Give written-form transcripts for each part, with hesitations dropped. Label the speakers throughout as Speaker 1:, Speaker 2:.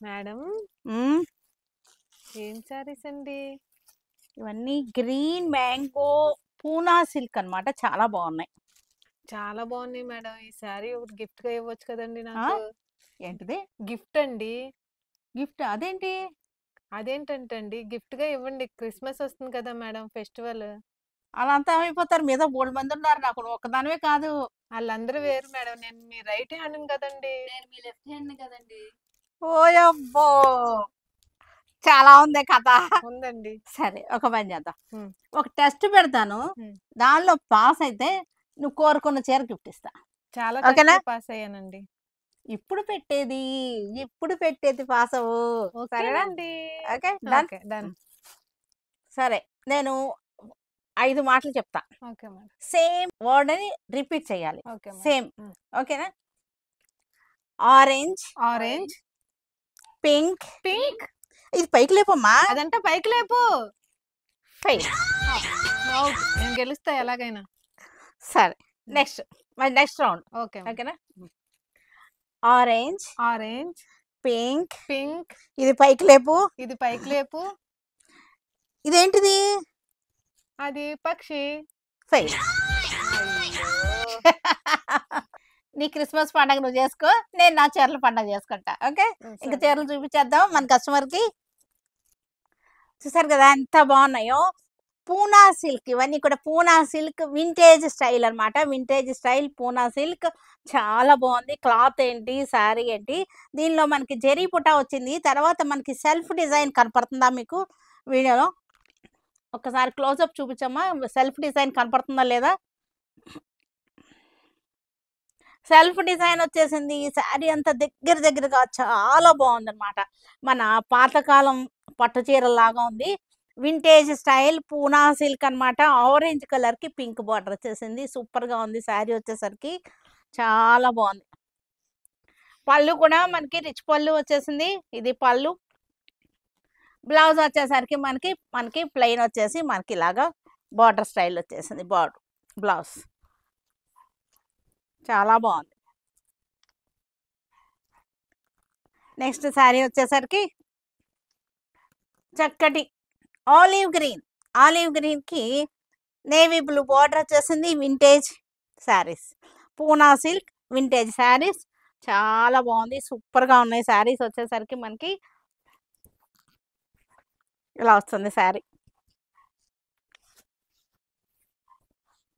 Speaker 1: Madam
Speaker 2: హ్మ్.
Speaker 1: ఏం సారీస్ అండి?
Speaker 2: ఇవన్నీ గ్రీన్ మ్యాంగో పూనా సిల్క్ అన్నమాట. చాలా బాగున్నాయి.
Speaker 1: చాలా బాగున్నాయి మేడం. ఈ సారీ ఒకటి గిఫ్ట్ గా ఇవ్వచ్చు కదండి
Speaker 2: ఆ?
Speaker 1: నాకు.
Speaker 2: ఏంటిది
Speaker 1: గిఫ్ట్ అండి.
Speaker 2: గిఫ్ట్? అదేంటి?
Speaker 1: అదేంటంటే అండి గిఫ్ట్ గా ఇవ్వండి. క్రిస్మస్ వస్తుంది కదా మేడం, ఫెస్టివల్.
Speaker 2: అలా అంతా అయిపోతారు. మీద బోల్డ్ మంది ఉన్నారు. నాకు నువ్వు ఒక్కదానివే కాదు.
Speaker 1: వాళ్ళందరూ వేరు మేడం. నేను మీ రైట్ హ్యాండ్ కదండి.
Speaker 3: నేను మీ లెఫ్ట్ హ్యాండ్ కదండి.
Speaker 2: ఓయబ్బో, చాలా ఉంది కథ.
Speaker 1: ఉందండి.
Speaker 2: సరే, ఒక పని చేద్దాం.
Speaker 1: హ్మ్.
Speaker 2: ఒక టెస్ట్ పెడతాను.
Speaker 1: హ్మ్.
Speaker 2: దానిలో పాస్ అయితే నువ్వు కోరుకున్న చీర గిఫ్ట్ ఇస్తా.
Speaker 1: చాలా
Speaker 2: ఓకేనా?
Speaker 1: టెస్ట్లు పాస్ అయ్యానండి.
Speaker 2: ఇప్పుడు పెట్టేది, ఇప్పుడు పెట్టేది పాస్ అవ్వు. సరేనా?
Speaker 1: ఓకేనండి.
Speaker 2: Okay, done.
Speaker 1: Okay done.
Speaker 2: సరే, నేను 5 మాటలు చెప్తా.
Speaker 1: Okay madam.
Speaker 2: సేమ్ వర్డ్ అని రిపీట్ చేయాలి.
Speaker 1: Okay madam.
Speaker 2: సేమ్.
Speaker 1: హ్మ్.
Speaker 2: ఓకేనా? Orange,
Speaker 1: orange,
Speaker 2: pink.
Speaker 1: పింక్.
Speaker 2: ఇది పైకి లేపమ్మా.
Speaker 1: అదంతా పైకి లేపు.
Speaker 2: పై.
Speaker 1: అవుట్. నేను గెలుస్తా ఎలాగైనా.
Speaker 2: సరే, నెక్స్ట్, మరి నెక్స్ట్ రౌండ్.
Speaker 1: Okay madam.
Speaker 2: ఓకేనా? Orange,
Speaker 1: orange,
Speaker 2: pink.
Speaker 1: పింక్.
Speaker 2: ఇది పైకి లేపు.
Speaker 1: ఇది పైకి లేపు.
Speaker 2: ఇదేంటిది?
Speaker 1: అది పక్షి.
Speaker 2: ఫెయిల్. నీ క్రిస్మస్ పండగ నువ్వు చేసుకో, నేను నా చీరల పండగ చేసుకుంటా. ఓకే, ఇంకా చీరలు చూపించేద్దాం మన కస్టమర్కి. చూసారు కదా ఎంత బాగున్నాయో. పూనా సిల్క్, ఇవన్నీ కూడా పూనా సిల్క్ వింటేజ్ స్టైల్ అన్నమాట. వింటేజ్ స్టైల్ పూనా సిల్క్ చాలా బాగుంది. క్లాత్ ఏంటి, శారీ ఏంటి. దీనిలో మనకి జరీ పుటా వచ్చింది. తర్వాత మనకి సెల్ఫ్ డిజైన్ కనపడుతుందా మీకు వీడియోలో? ఒకసారి క్లోజప్ చూపించమ్మా. సెల్ఫ్ డిజైన్ కనపడుతుందా లేదా? సెల్ఫ్ డిజైన్ వచ్చేసింది. ఈ శారీ అంతా దగ్గర దగ్గరగా చాలా బాగుందన్నమాట. మన పాతకాలం పట్టు చీరలాగా ఉంది. వింటేజ్ స్టైల్ పూనా సిల్క్ అన్నమాట. ఆరెంజ్ కలర్కి పింక్ బార్డర్ వచ్చేసింది. సూపర్గా ఉంది శారీ వచ్చేసరికి. చాలా బాగుంది. పళ్ళు కూడా మనకి రిచ్ పళ్ళు వచ్చేసింది. ఇది పళ్ళు. బ్లౌజ్ వచ్చేసరికి మనకి ప్లెయిన్ వచ్చేసి మనకి ఇలాగా బార్డర్ స్టైల్ వచ్చేసింది. బ్లౌజ్ చాలా బాగుంది. నెక్స్ట్ శారీ వచ్చేసరికి చక్కటి ఆలివ్ గ్రీన్కి నేవీ బ్లూ బార్డర్ వచ్చేసింది. Vintage saris, Poona silk vintage saris చాలా బాగుంది. సూపర్గా ఉన్నాయి శారీస్ వచ్చేసరికి మనకి ఇలా వస్తుంది శారీ.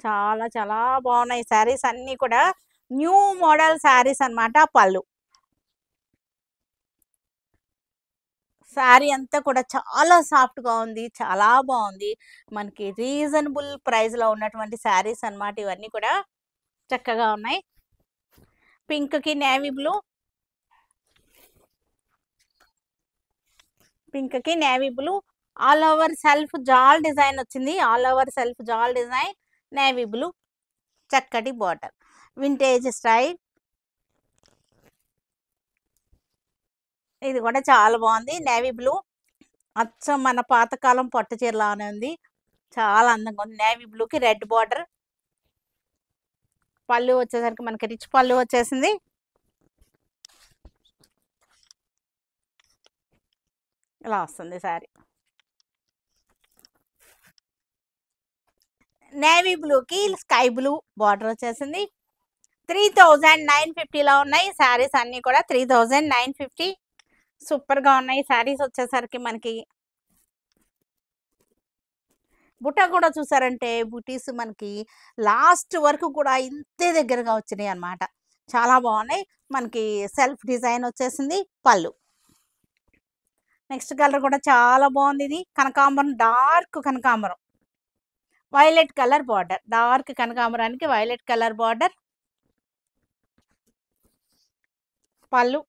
Speaker 2: చాలా చాలా బాగున్నాయి శారీస్ అన్నీ కూడా. న్యూ మోడల్ శారీస్ అన్నమాట. పళ్ళు, శారీ అంతా కూడా చాలా సాఫ్ట్గా ఉంది. చాలా బాగుంది. మనకి రీజనబుల్ ప్రైస్లో ఉన్నటువంటి శారీస్ అన్నమాట. ఇవన్నీ కూడా చక్కగా ఉన్నాయి. పింక్కి నేవీ బ్లూ, పింక్కి navy blue. All over self జాల్ డిజైన్ వచ్చింది. ఆల్ ఓవర్ సెల్ఫ్ జాల్ డిజైన్, నేవీ బ్లూ, చక్కటి బార్డర్, వింటేజ్ స్టైల్. ఇది కూడా చాలా బాగుంది. నేవీ బ్లూ అచ్చం మన పాతకాలం పట్టు చీరలానే ఉంది. చాలా అందంగా ఉంది. నేవీ బ్లూకి రెడ్ బార్డర్. పళ్ళు వచ్చేసరికి మనకి రిచ్ పళ్ళు వచ్చేసింది. ఇలా వస్తుంది శారీ. నేవీ బ్లూకి స్కై బ్లూ బార్డర్ వచ్చేసింది. 3950లో ఉన్నాయి శారీస్ అన్నీ కూడా. 3950. సూపర్గా ఉన్నాయి శారీస్ వచ్చేసరికి మనకి. బుట్ట కూడా చూసారంటే బుటీస్ మనకి లాస్ట్ వరకు కూడా ఇంతే దగ్గరగా వచ్చినాయి అన్నమాట. చాలా బాగున్నాయి. మనకి సెల్ఫ్ డిజైన్ వచ్చేసింది. పళ్ళు. నెక్స్ట్ కలర్ కూడా చాలా బాగుంది. ఇది కనకాంబరం, డార్క్ కనకాంబరం, వైలెట్ కలర్ బార్డర్. డార్క్ కనకాంబరానికి వైలెట్ కలర్ బార్డర్. పళ్ళు.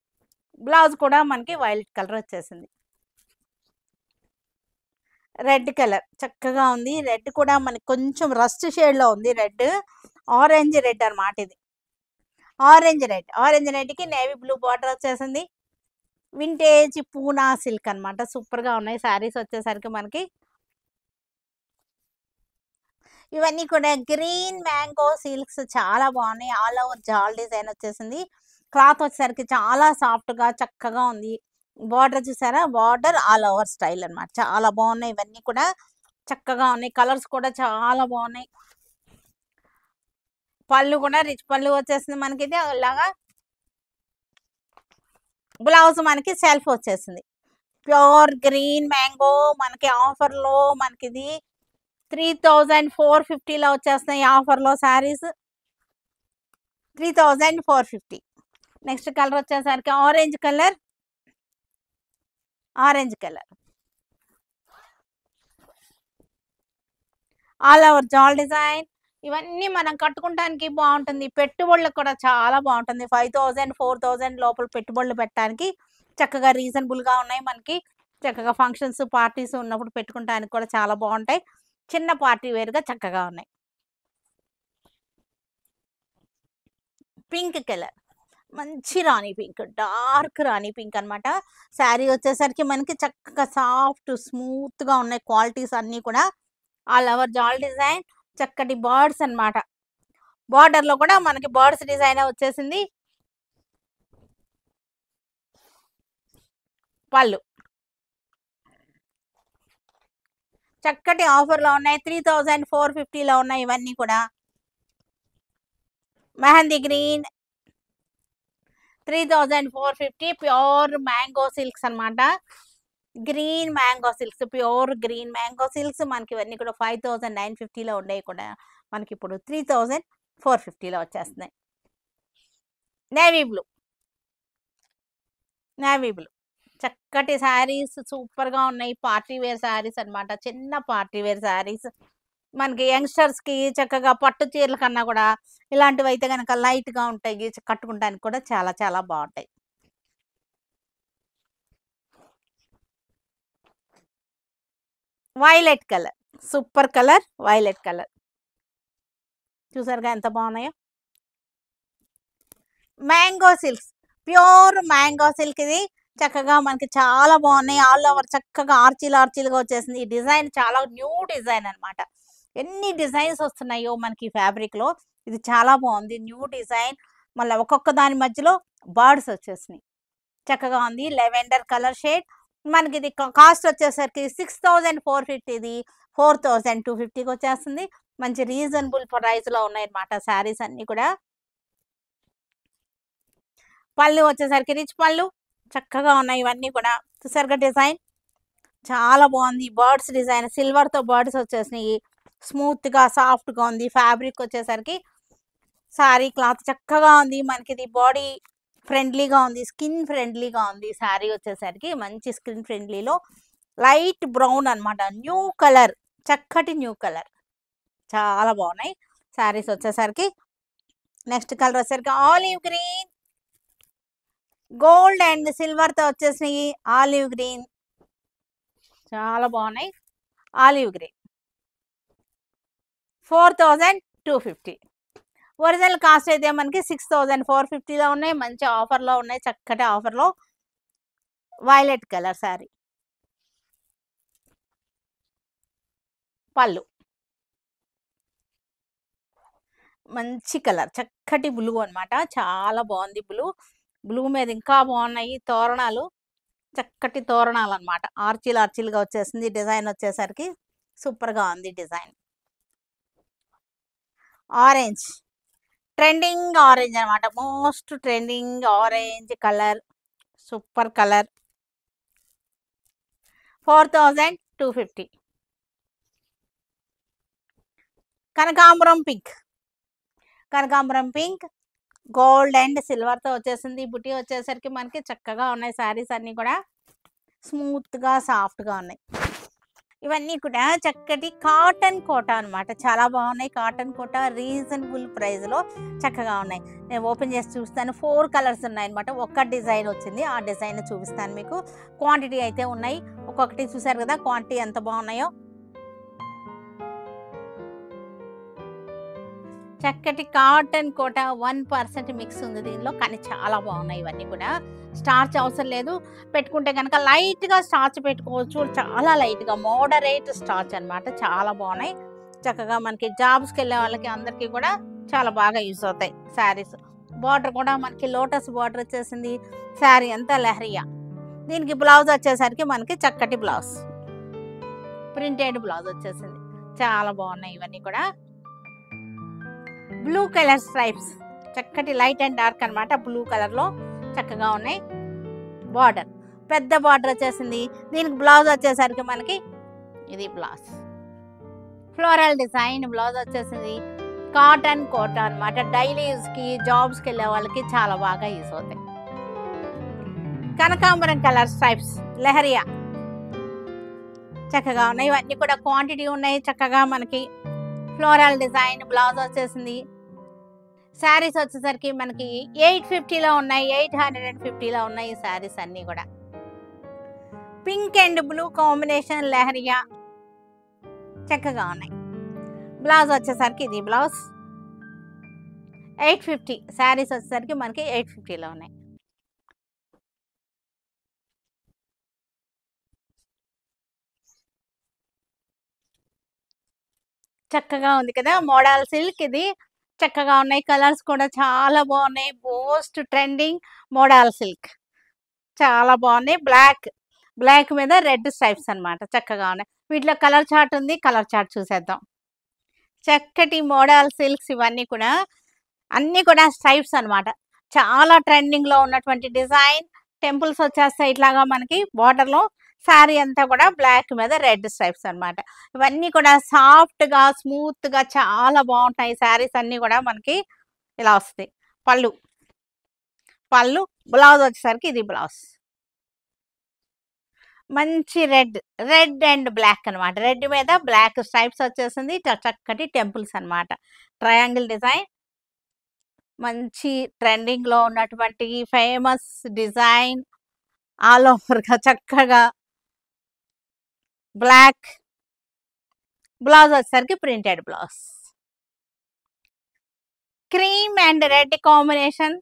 Speaker 2: బ్లౌజ్ కూడా మనకి వైలెట్ కలర్ వచ్చేసింది. రెడ్ కలర్ చక్కగా ఉంది. రెడ్ కూడా మనకి కొంచెం రస్ట్ షేడ్లో ఉంది. రెడ్, ఆరెంజ్ రెడ్ అన్నమాట. ఇది ఆరెంజ్ రెడ్కి నేవీ బ్లూ బార్డర్ వచ్చేసింది. వింటేజ్ పూనా సిల్క్ అన్నమాట. సూపర్గా ఉన్నాయి శారీస్ వచ్చేసరికి మనకి. ఇవన్నీ కూడా గ్రీన్ మ్యాంగో సిల్క్స్ చాలా బాగున్నాయి. ఆల్ ఓవర్ జాల్ డిజైన్ వచ్చేసింది. క్లాత్ వచ్చేసరికి చాలా సాఫ్ట్గా చక్కగా ఉంది. బార్డర్ చూసారా? బార్డర్ ఆల్ ఓవర్ స్టైల్ అన్నమాట. చాలా బాగున్నాయి ఇవన్నీ కూడా, చక్కగా ఉన్నాయి. కలర్స్ కూడా చాలా బాగున్నాయి. పళ్ళు కూడా రిచ్ పళ్ళు వచ్చేసింది మనకి. ఇది ఇలాగా బ్లౌజ్ మనకి సెల్ఫ్ వచ్చేసింది. ప్యూర్ గ్రీన్ మ్యాంగో మనకి ఆఫర్లో మనకి ఇది 3450లో వచ్చేస్తున్నాయి ఆఫర్లో శారీస్. 3450. నెక్స్ట్ కలర్ వచ్చేసరికి orange colour. Orange colour all over జాల్ డిజైన్. ఇవన్నీ మనం కట్టుకుంటానికి బాగుంటుంది, పెట్టుబడులకు కూడా చాలా బాగుంటుంది. 5000 4000 లోపల పెట్టుబడులు పెట్టడానికి చక్కగా రీజనబుల్గా ఉన్నాయి మనకి. చక్కగా ఫంక్షన్స్ పార్టీస్ ఉన్నప్పుడు పెట్టుకుంటానికి కూడా చాలా బాగుంటాయి. చిన్న పార్టీ వేర్గా చక్కగా ఉన్నాయి. పింక్ కలర్, మంచి రాణి పింక్, డార్క్ రాణి పింక్ అనమాట. శారీ వచ్చేసరికి మనకి చక్కగా సాఫ్ట్ స్మూత్గా ఉన్నాయి క్వాలిటీస్ అన్నీ కూడా. ఆల్ ఓవర్ జాల్ డిజైన్, చక్కటి బర్డ్స్ అనమాట. బార్డర్లో కూడా మనకి బర్డ్స్ డిజైన్ వచ్చేసింది. పళ్ళు చక్కటి ఆఫర్లో ఉన్నాయి. 3450లో ఉన్నాయి ఇవన్నీ కూడా. Mehndi green 3450 pure mango silks అనమాట. Green mango silks, pure green mango silks మనకి ఇవన్నీ కూడా 5950లో ఉండేవి కూడా మనకి ఇప్పుడు 3450లో వచ్చేస్తున్నాయి. నేవీ బ్లూ, నేవీ బ్లూ చక్కటి శారీస్ సూపర్గా ఉన్నాయి. పార్టీ వేర్ శారీస్ అనమాట, చిన్న పార్టీ వేర్ శారీస్ మనకి యంగ్స్టర్స్కి చక్కగా పట్టు చీరల కన్నా కూడా ఇలాంటివి అయితే కనుక లైట్గా ఉంటాయి, కట్టుకుంటానికి కూడా చాలా చాలా బాగుంటాయి. Violet colour, super colour violet colour చూసారుగా ఎంత బాగున్నాయో. Mango silks, pure mango silk ఇది చక్కగా మనకి చాలా బాగున్నాయి. ఆల్ ఓవర్ చక్కగా ఆర్చీలుగా వచ్చేసింది. ఈ డిజైన్ చాలా న్యూ డిజైన్ అనమాట. ఎన్ని డిజైన్స్ వస్తున్నాయో మనకి ఫ్యాబ్రిక్లో, ఇది చాలా బాగుంది న్యూ డిజైన్. మళ్ళీ ఒక్కొక్క దాని మధ్యలో బర్డ్స్ వచ్చేసినాయి, చక్కగా ఉంది. లెవెండర్ కలర్ షేడ్ మనకి. ఇది కాస్ట్ వచ్చేసరికి 6450, ఇది 4250కి వచ్చేస్తుంది. మంచి రీజనబుల్ ప్రైస్లో ఉన్నాయి అన్నమాట శారీస్ అన్నీ కూడా. పళ్ళు వచ్చేసరికి రిచ్ పళ్ళు చక్కగా ఉన్నాయి ఇవన్నీ కూడా. చూసారుగా డిజైన్ చాలా బాగుంది. బర్డ్స్ డిజైన్, సిల్వర్తో బర్డ్స్ వచ్చేసినాయి. స్మూత్గా సాఫ్ట్గా ఉంది. ఫ్యాబ్రిక్ వచ్చేసరికి శారీ క్లాత్ చక్కగా ఉంది మనకి. ఇది బాడీ ఫ్రెండ్లీగా ఉంది, స్కిన్ ఫ్రెండ్లీగా ఉంది. శారీ వచ్చేసరికి మంచి స్కిన్ ఫ్రెండ్లీలో లైట్ బ్రౌన్ అనమాట. న్యూ కలర్, చక్కటి న్యూ కలర్, చాలా బాగున్నాయి శారీస్ వచ్చేసరికి. నెక్స్ట్ కలర్ వచ్చేసరికి ఆలివ్ గ్రీన్, గోల్డ్ అండ్ సిల్వర్తో వచ్చేసినాయి. ఆలివ్ గ్రీన్ చాలా బాగున్నాయి. Olive green 4250. ఒరిజినల్ కాస్ట్ అయితే మనకి 6450లో ఉన్నాయి. మంచి ఆఫర్లో ఉన్నాయి, చక్కటి ఆఫర్లో. వైలెట్ కలర్ శారీ, పళ్ళు మంచి కలర్, చక్కటి బ్లూ అనమాట. చాలా బాగుంది బ్లూ. బ్లూ మీద ఇంకా బాగున్నాయి తోరణాలు, చక్కటి తోరణాలు అనమాట. ఆర్చీలుగా వచ్చేసింది డిజైన్ వచ్చేసరికి. సూపర్గా ఉంది డిజైన్. ఆరెంజ్, ట్రెండింగ్ ఆరెంజ్ అనమాట. Most trending orange colour, super colour. 4250. కనకాంబరం పింక్, కనకాంబరం పింక్ గోల్డ్ అండ్ సిల్వర్తో వచ్చేసింది. బుటీ వచ్చేసరికి మనకి చక్కగా ఉన్నాయి శారీస్ అన్నీ కూడా. స్మూత్గా సాఫ్ట్గా ఉన్నాయి. ఇవన్నీ కూడా చక్కటి కాటన్ కోట అనమాట. చాలా బాగున్నాయి. కాటన్ కోట రీజనబుల్ ప్రైస్లో చక్కగా ఉన్నాయి. నేను ఓపెన్ చేసి చూస్తాను. 4 కలర్స్ ఉన్నాయి అనమాట. ఒక్క డిజైన్ వచ్చింది, ఆ డిజైన్ చూపిస్తాను మీకు. క్వాంటిటీ అయితే ఉన్నాయి, ఒక్కొక్కటి చూసారు కదా క్వాంటిటీ ఎంత బాగున్నాయో. చక్కటి కాటన్ కోట 1% మిక్స్ ఉంది దీనిలో, కానీ చాలా బాగున్నాయి ఇవన్నీ కూడా. స్టార్చ్ అవసరం లేదు, పెట్టుకుంటే కనుక లైట్గా స్టార్చ్ పెట్టుకోవచ్చు. చాలా లైట్గా మోడరేట్ స్టార్చ్ అనమాట. చాలా బాగున్నాయి. చక్కగా మనకి జాబ్స్కి వెళ్ళే వాళ్ళకి అందరికీ కూడా చాలా బాగా యూస్ అవుతాయి శారీస్. బార్డర్ కూడా మనకి లోటస్ బార్డర్ వచ్చేసింది. శారీ అంతా లెహరియా, దీనికి బ్లౌజ్ వచ్చేసరికి మనకి చక్కటి బ్లౌజ్, ప్రింటెడ్ బ్లౌజ్ వచ్చేసింది. చాలా బాగున్నాయి ఇవన్నీ కూడా. బ్లూ కలర్ స్ట్రైప్స్, చక్కటి లైట్ అండ్ డార్క్ అనమాట. బ్లూ కలర్లో చక్కగా ఉన్నాయి. బార్డర్, పెద్ద బార్డర్ వచ్చేసింది. దీనికి బ్లౌజ్ వచ్చేసరికి మనకి ఇది బ్లౌజ్, ఫ్లోరల్ డిజైన్ బ్లౌజ్ వచ్చేసింది. కాటన్ కోట అనమాట. డైలీ యూస్కి, జాబ్స్కి వెళ్ళే వాళ్ళకి చాలా బాగా యూస్ అవుతాయి. కనకాంబరం కలర్ స్ట్రైప్స్, లెహరియా చక్కగా ఉన్నాయి. ఇవన్నీ కూడా క్వాంటిటీ ఉన్నాయి. చక్కగా మనకి ఫ్లోరల్ డిజైన్ బ్లౌజ్ వచ్చేసింది. శారీస్ వచ్చేసరికి మనకి 850లో ఉన్నాయి, 850లో ఉన్నాయి ఈ శారీస్ అన్నీ కూడా. Pink and blue combination leheriya చక్కగా ఉన్నాయి. బ్లౌజ్ వచ్చేసరికి ఇది బ్లౌజ్ 850. శారీస్ వచ్చేసరికి మనకి 850లో ఉన్నాయి. చక్కగా ఉంది కదా మోడల్ సిల్క్. ఇది చక్కగా ఉన్నాయి. కలర్స్ కూడా చాలా బాగున్నాయి. మోస్ట్ ట్రెండింగ్ మోడల్ సిల్క్, చాలా బాగున్నాయి. బ్లాక్ మీద రెడ్ స్ట్రైప్స్ అనమాట. చక్కగా ఉన్నాయి. వీటిలో కలర్ చార్ట్ ఉంది, కలర్ చార్ట్ చూసేద్దాం. చక్కటి మోడల్ సిల్క్స్ ఇవన్నీ కూడా, అన్నీ కూడా స్ట్రైప్స్ అనమాట. చాలా ట్రెండింగ్లో ఉన్నటువంటి డిజైన్. టెంపుల్స్ వచ్చేస్తాయి ఇట్లాగా మనకి బార్డర్లో. శారీ అంతా కూడా బ్లాక్ మీద రెడ్ స్ట్రైప్స్ అనమాట. ఇవన్నీ కూడా సాఫ్ట్గా, స్మూత్గా చాలా బాగుంటాయి. శారీస్ అన్నీ కూడా మనకి ఇలా వస్తాయి. పళ్ళు, బ్లౌజ్ వచ్చేసరికి ఇది బ్లౌజ్ మంచి రెడ్ అండ్ బ్లాక్ అనమాట. రెడ్ మీద బ్లాక్ స్ట్రైప్స్ వచ్చేసింది. చక్కటి టెంపుల్స్ అనమాట. ట్రయాంగిల్ డిజైన్, మంచి ట్రెండింగ్లో ఉన్నటువంటి ఫేమస్ డిజైన్. ఆల్ ఓవర్గా చక్కగా బ్లాక్. బ్లౌజ్ వచ్చేసరికి printed blouse. Cream and red combination.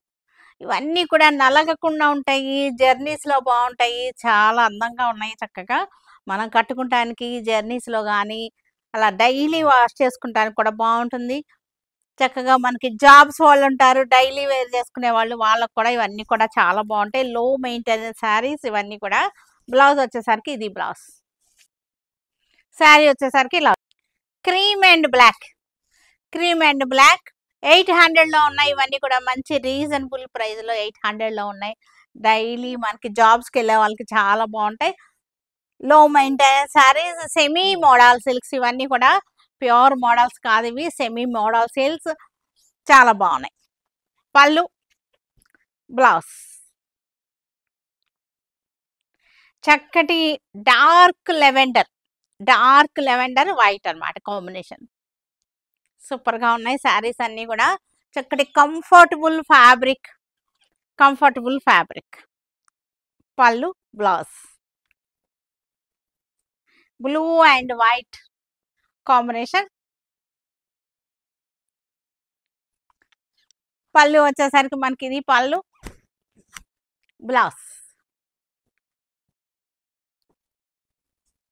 Speaker 2: ఇవన్నీ కూడా నలగకుండా ఉంటాయి. జర్నీస్లో బాగుంటాయి. చాలా అందంగా ఉన్నాయి. చక్కగా మనం కట్టుకుంటానికి జర్నీస్లో కానీ అలా డైలీ వాష్ చేసుకుంటానికి కూడా బాగుంటుంది. చక్కగా మనకి జాబ్స్ వాళ్ళు ఉంటారు, డైలీ వేర్ చేసుకునే వాళ్ళు, వాళ్ళకు కూడా ఇవన్నీ కూడా చాలా బాగుంటాయి. లో మెయింటెనెన్స్ శారీస్ ఇవన్నీ కూడా. బ్లౌజ్ వచ్చేసరికి ఇది బ్లౌజ్. శారీ వచ్చేసరికి ఇలా క్రీమ్ అండ్ బ్లాక్ 800లో ఉన్నాయి. ఇవన్నీ కూడా మంచి రీజనబుల్ ప్రైస్లో 800లో ఉన్నాయి. డైలీ మనకి జాబ్స్కి వెళ్ళే వాళ్ళకి చాలా బాగుంటాయి. లో maintenance saris, semi model silks ఇవన్నీ కూడా. ప్యూర్ మోడల్స్ కాదు ఇవి, సెమీ మోడల్ సిల్క్స్ చాలా బాగున్నాయి. పళ్ళు, బ్లౌజ్ చక్కటి డార్క్ లెవెండర్ వైట్ అనమాట కాంబినేషన్. సూపర్గా ఉన్నాయి శారీస్ అన్నీ కూడా. చక్కటి కంఫర్టబుల్ ఫ్యాబ్రిక్. పళ్ళు, blouse blue and white combination. పళ్ళు వచ్చేసరికి మనకి ఇది పళ్ళు, బ్లౌజ్